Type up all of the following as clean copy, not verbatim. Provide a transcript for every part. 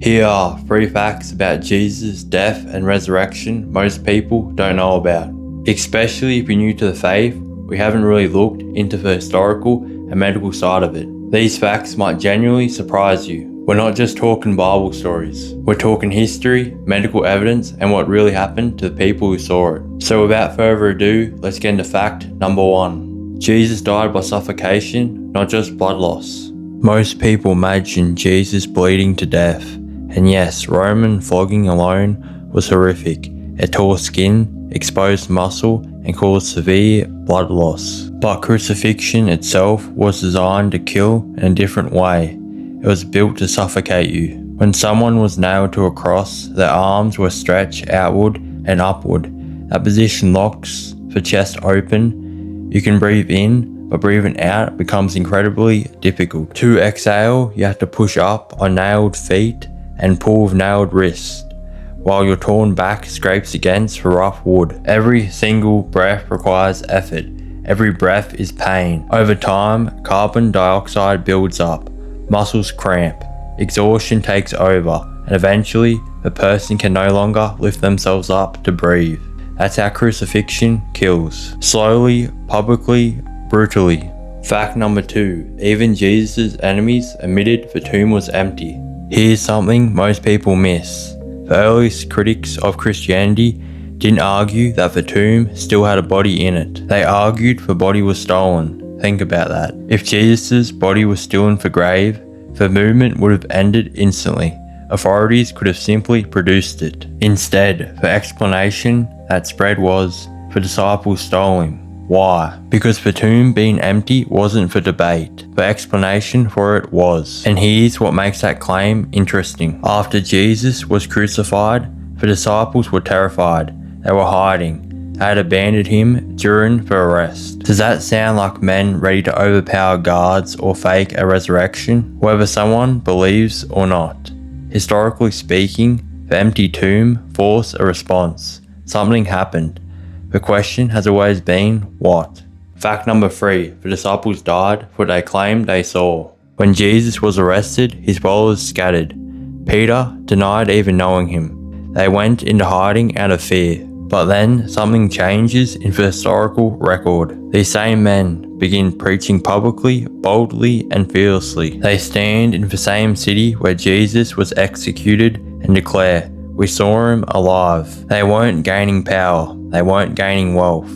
Here are 3 facts about Jesus' death and resurrection most people don't know about. Especially if you're new to the faith, we haven't really looked into the historical and medical side of it. These facts might genuinely surprise you. We're not just talking Bible stories. We're talking history, medical evidence, and what really happened to the people who saw it. So without further ado, let's get into fact number 1. Jesus died by suffocation, not just blood loss. Most people imagine Jesus bleeding to death. And yes, Roman flogging alone was horrific. It tore skin, exposed muscle, and caused severe blood loss. But crucifixion itself was designed to kill in a different way. It was built to suffocate you. When someone was nailed to a cross, their arms were stretched outward and upward. That position locks the chest open. You can breathe in, but breathing out becomes incredibly difficult. To exhale, you have to push up on nailed feet and pull with nailed wrists, while your torn back scrapes against the rough wood. Every single breath requires effort. Every breath is pain. Over time, carbon dioxide builds up, muscles cramp, exhaustion takes over, and eventually, the person can no longer lift themselves up to breathe. That's how crucifixion kills. Slowly, publicly, brutally. Fact number 2. Even Jesus' enemies admitted the tomb was empty. Here's something most people miss. The earliest critics of Christianity didn't argue that the tomb still had a body in it. They argued the body was stolen. Think about that. If Jesus' body was still in the grave, the movement would have ended instantly. Authorities could have simply produced it. Instead, the explanation that spread was the disciples stole him. Why? Because the tomb being empty wasn't for debate. The explanation for it was. And here's what makes that claim interesting. After Jesus was crucified, the disciples were terrified. They were hiding. They had abandoned him during the arrest. Does that sound like men ready to overpower guards or fake a resurrection? Whether someone believes or not. Historically speaking, the empty tomb forced a response. Something happened. The question has always been, what? Fact number 3. The disciples died for what they claimed they saw. When Jesus was arrested, his followers scattered. Peter denied even knowing him. They went into hiding out of fear. But then something changes in the historical record. These same men begin preaching publicly, boldly, and fearlessly. They stand in the same city where Jesus was executed and declare, "We saw him alive." They weren't gaining power. They weren't gaining wealth.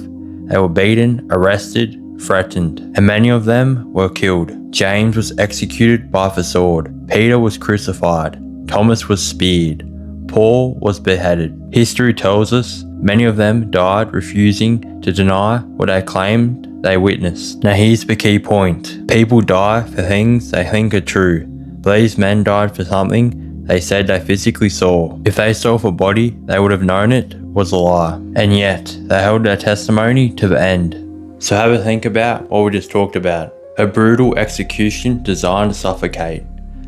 They were beaten, arrested, threatened, and many of them were killed. James was executed by the sword. Peter was crucified. Thomas was speared. Paul was beheaded. History tells us many of them died refusing to deny what they claimed they witnessed. Now here's the key point. People die for things they think are true. But these men died for something they said they physically saw. If they saw the body, they would have known it was a lie. And yet, they held their testimony to the end. So have a think about what we just talked about. A brutal execution designed to suffocate.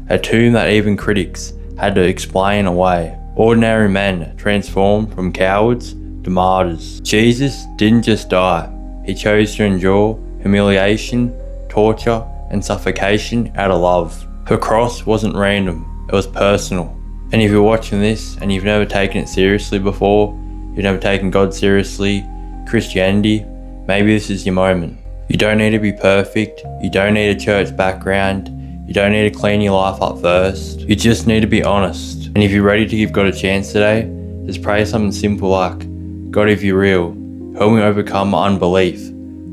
A tomb that even critics had to explain away. Ordinary men transformed from cowards to martyrs. Jesus didn't just die. He chose to endure humiliation, torture, and suffocation out of love. The cross wasn't random. It was personal. And if you're watching this and you've never taken it seriously before, you've never taken God seriously, Christianity, maybe this is your moment. You don't need to be perfect. You don't need a church background. You don't need to clean your life up first. You just need to be honest. And if you're ready to give God a chance today, just pray something simple like, God, if you're real, help me overcome my unbelief.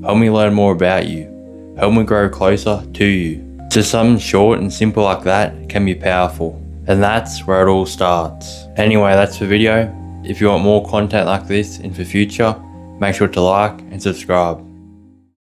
Help me learn more about you. Help me grow closer to you. Just something short and simple like that can be powerful. And that's where it all starts. Anyway, that's the video. If you want more content like this in the future, make sure to like and subscribe.